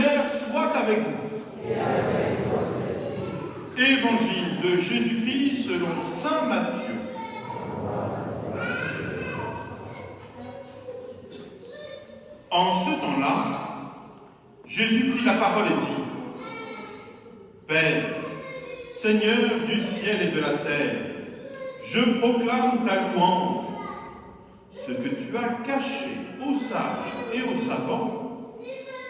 Seigneur soit avec vous. Et avec votre esprit. Évangile de Jésus-Christ selon saint Matthieu. En ce temps-là, Jésus prit la parole et dit : Père, Seigneur du ciel et de la terre, je proclame ta louange. Ce que tu as caché aux sages et aux savants,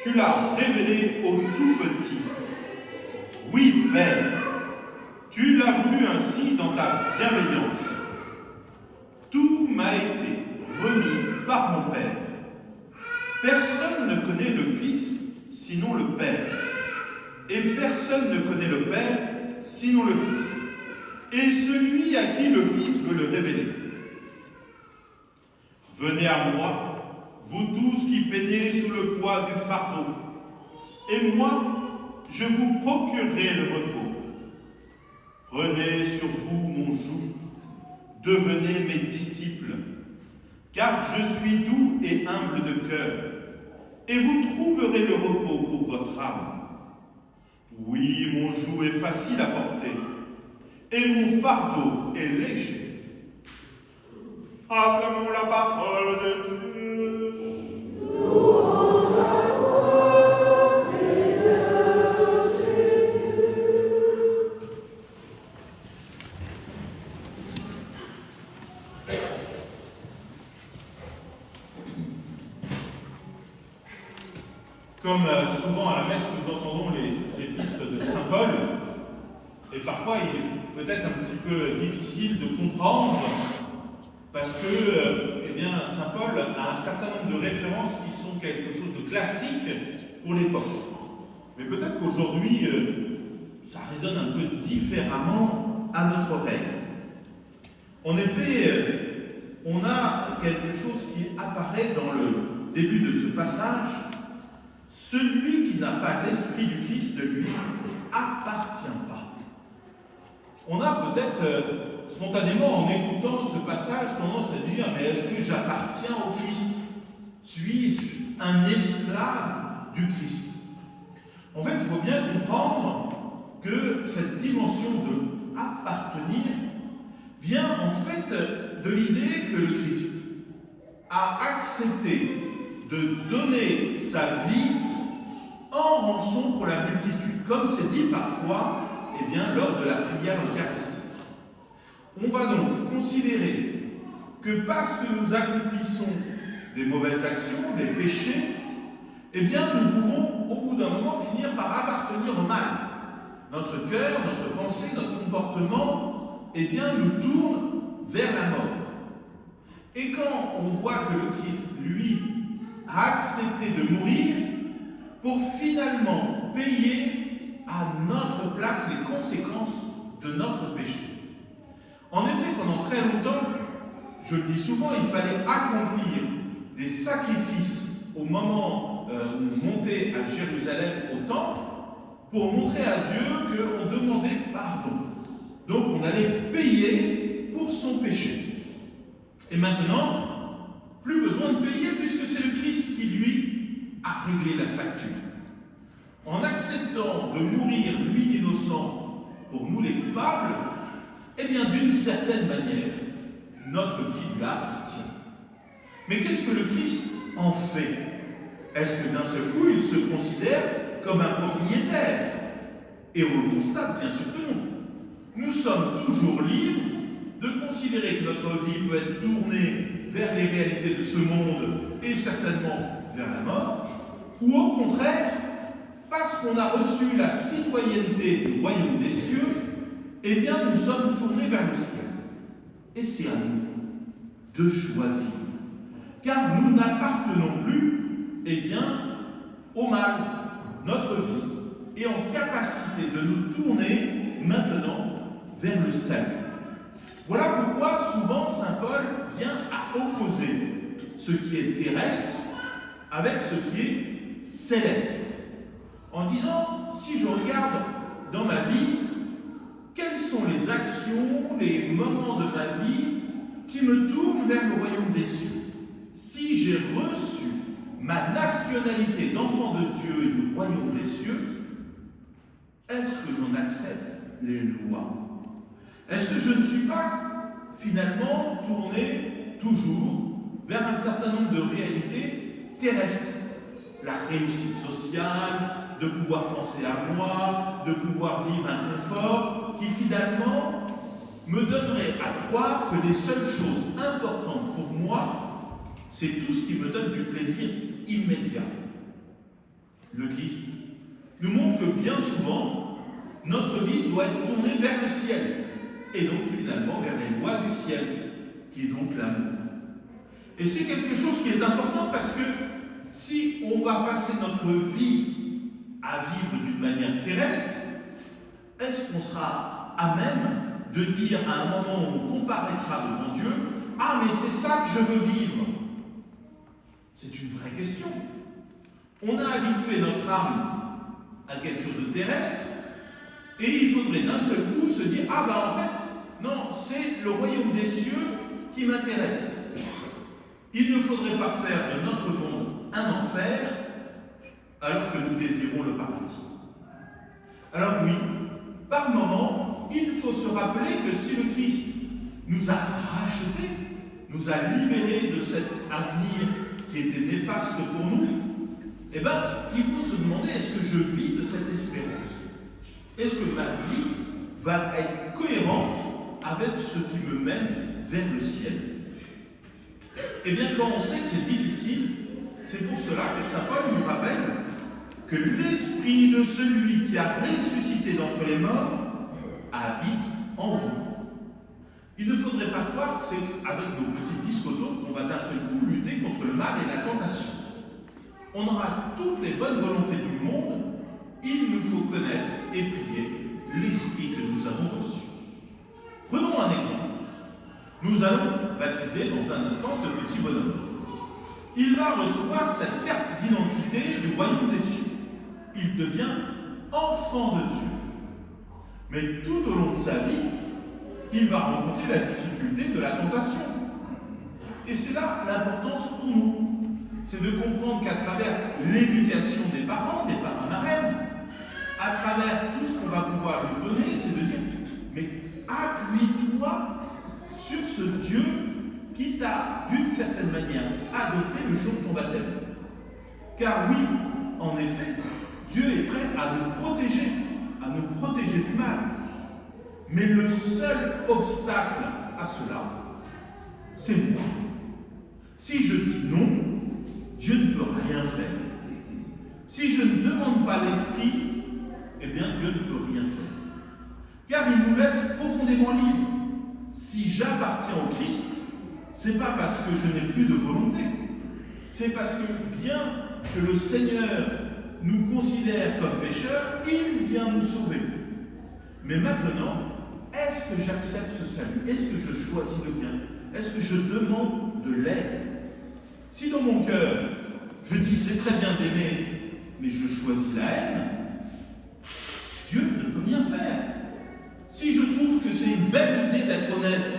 tu l'as révélé aux tout petits. Oui, Père, tu l'as voulu ainsi dans ta bienveillance. Tout m'a été remis par mon Père. Personne ne connaît le Fils sinon le Père. Et personne ne connaît le Père sinon le Fils. Et celui à qui le Fils veut le révéler. Venez à moi, vous tous qui peinez sous le poids du fardeau, et moi, je vous procurerai le repos. Prenez sur vous mon joug, devenez mes disciples, car je suis doux et humble de cœur, et vous trouverez le repos pour votre âme. Oui, mon joug est facile à porter, et mon fardeau est léger. Acclamons la parole de Dieu. Louange à toi, Seigneur Jésus. Comme souvent à la messe, nous entendons les épîtres de saint Paul, et parfois il est peut-être un petit peu difficile de comprendre, parce que saint Paul a un certain nombre de références qui sont quelque chose de classique pour l'époque. Mais peut-être qu'aujourd'hui, ça résonne un peu différemment à notre oreille. En effet, on a quelque chose qui apparaît dans le début de ce passage. Celui qui n'a pas l'esprit du Christ de lui appartient pas. On a peut-être spontanément, en écoutant ce passage, tendance à dire : mais est-ce que j'appartiens au Christ ? Suis-je un esclave du Christ ? En fait, il faut bien comprendre que cette dimension de appartenir vient en fait de l'idée que le Christ a accepté de donner sa vie en rançon pour la multitude, comme c'est dit parfois lors de la prière eucharistique. On va donc considérer que parce que nous accomplissons des mauvaises actions, des péchés, nous pouvons au bout d'un moment finir par appartenir au mal. Notre cœur, notre pensée, notre comportement, nous tourne vers la mort. Et quand on voit que le Christ, lui, a accepté de mourir pour finalement payer à notre place les conséquences de notre péché. En effet, pendant très longtemps, je le dis souvent, il fallait accomplir des sacrifices au moment où on montait à Jérusalem au temple pour montrer à Dieu qu'on demandait pardon. Donc on allait payer pour son péché. Et maintenant, plus besoin de payer puisque c'est le Christ qui, lui, a réglé la facture. En acceptant de mourir, lui l'innocent, pour nous les coupables, d'une certaine manière, notre vie lui appartient. Mais qu'est-ce que le Christ en fait ? Est-ce que d'un seul coup, il se considère comme un propriétaire ? Et on le constate, bien sûr que non. Nous sommes toujours libres de considérer que notre vie peut être tournée vers les réalités de ce monde et certainement vers la mort, ou au contraire, parce qu'on a reçu la citoyenneté du royaume des cieux, nous sommes tournés vers le ciel. Et c'est à nous de choisir. Car nous n'appartenons plus, au mal. Notre vie est en capacité de nous tourner maintenant vers le ciel. Voilà pourquoi souvent saint Paul vient à opposer ce qui est terrestre avec ce qui est céleste. En disant, si je regarde dans ma vie, quelles sont les actions, les moments de ma vie qui me tournent vers le royaume des cieux ? Si j'ai reçu ma nationalité d'enfant de Dieu et du royaume des cieux, est-ce que j'en accepte les lois? Est-ce que je ne suis pas finalement tourné toujours vers un certain nombre de réalités terrestres? La réussite sociale, de pouvoir penser à moi, de pouvoir vivre un confort qui finalement me donnerait à croire que les seules choses importantes pour moi, c'est tout ce qui me donne du plaisir immédiat. Le Christ nous montre que bien souvent, notre vie doit être tournée vers le ciel, et donc finalement vers les lois du ciel, qui est donc l'amour. Et c'est quelque chose qui est important parce que si on va passer notre vie à vivre d'une manière terrestre, est-ce qu'on sera à même de dire à un moment où on comparaîtra devant Dieu, « Ah, mais c'est ça que je veux vivre !» C'est une vraie question. On a habitué notre âme à quelque chose de terrestre, et il faudrait d'un seul coup se dire, « Ah, ben en fait, non, c'est le royaume des cieux qui m'intéresse. » Il ne faudrait pas faire de notre monde un enfer, alors que nous désirons le paradis. Alors oui, par moment, il faut se rappeler que si le Christ nous a rachetés, nous a libérés de cet avenir qui était néfaste pour nous, eh bien, il faut se demander, est-ce que je vis de cette espérance? Est-ce que ma vie va être cohérente avec ce qui me mène vers le ciel? Eh bien, quand on sait que c'est difficile, c'est pour cela que saint Paul nous rappelle que l'esprit de celui qui a ressuscité d'entre les morts habite en vous. Il ne faudrait pas croire que c'est avec nos petites discothèques qu'on va d'un seul coup lutter contre le mal et la tentation. On aura toutes les bonnes volontés du monde, il nous faut connaître et prier l'esprit que nous avons reçu. Prenons un exemple. Nous allons baptiser dans un instant ce petit bonhomme. Il va recevoir cette carte d'identité du royaume des cieux. Il devient enfant de Dieu. Mais tout au long de sa vie, il va rencontrer la difficulté de la tentation. Et c'est là l'importance pour nous. C'est de comprendre qu'à travers l'éducation des parents marraines, à travers tout ce qu'on va pouvoir lui donner, c'est de dire, mais appuie-toi sur ce Dieu qui t'a, d'une certaine manière, adopté le jour de ton baptême. Car oui, en effet, Dieu est prêt à nous protéger du mal. Mais le seul obstacle à cela, c'est moi. Si je dis non, Dieu ne peut rien faire. Si je ne demande pas l'Esprit, eh bien Dieu ne peut rien faire. Car il nous laisse profondément libres. Si j'appartiens au Christ, c'est pas parce que je n'ai plus de volonté. C'est parce que bien que le Seigneur nous considère comme pécheurs, il vient nous sauver. Mais maintenant, est-ce que j'accepte ce salut? Est-ce que je choisis le bien? Est-ce que je demande de l'aide? Si dans mon cœur, je dis c'est très bien d'aimer, mais je choisis la haine, Dieu ne peut rien faire. Si je trouve que c'est une belle idée d'être honnête,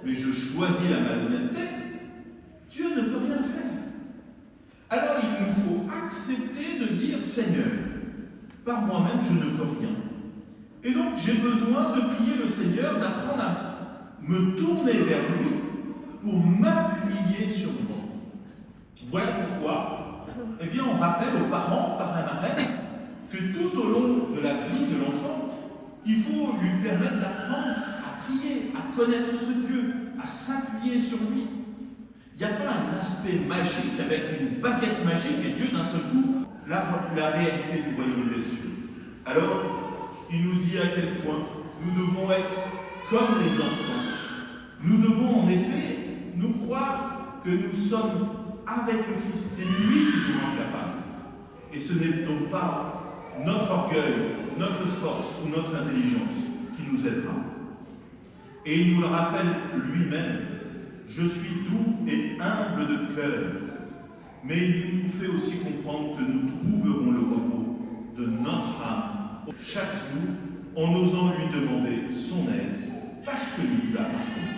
mais je choisis la malhonnêteté, Dieu ne peut rien faire. Alors il nous faut accepter de dire Seigneur, par moi-même je ne peux rien. Et donc j'ai besoin de prier le Seigneur, d'apprendre à me tourner vers lui pour m'appuyer sur moi. Voilà pourquoi, eh bien, on rappelle aux parents, parrains, marraines, que tout au long de la vie de l'enfant, il faut lui permettre d'apprendre à prier, à connaître ce Dieu, à s'appuyer sur lui. Il n'y a pas un aspect magique avec une baguette magique et Dieu d'un seul coup, la réalité du royaume des cieux. Alors, il nous dit à quel point nous devons être comme les enfants. Nous devons en effet nous croire que nous sommes avec le Christ. C'est lui qui nous rend capables. Et ce n'est donc pas notre orgueil, notre force ou notre intelligence qui nous aidera. Et il nous le rappelle lui-même. Je suis doux et humble de cœur, mais il nous fait aussi comprendre que nous trouverons le repos de notre âme chaque jour en osant lui demander son aide parce que nous lui appartenons.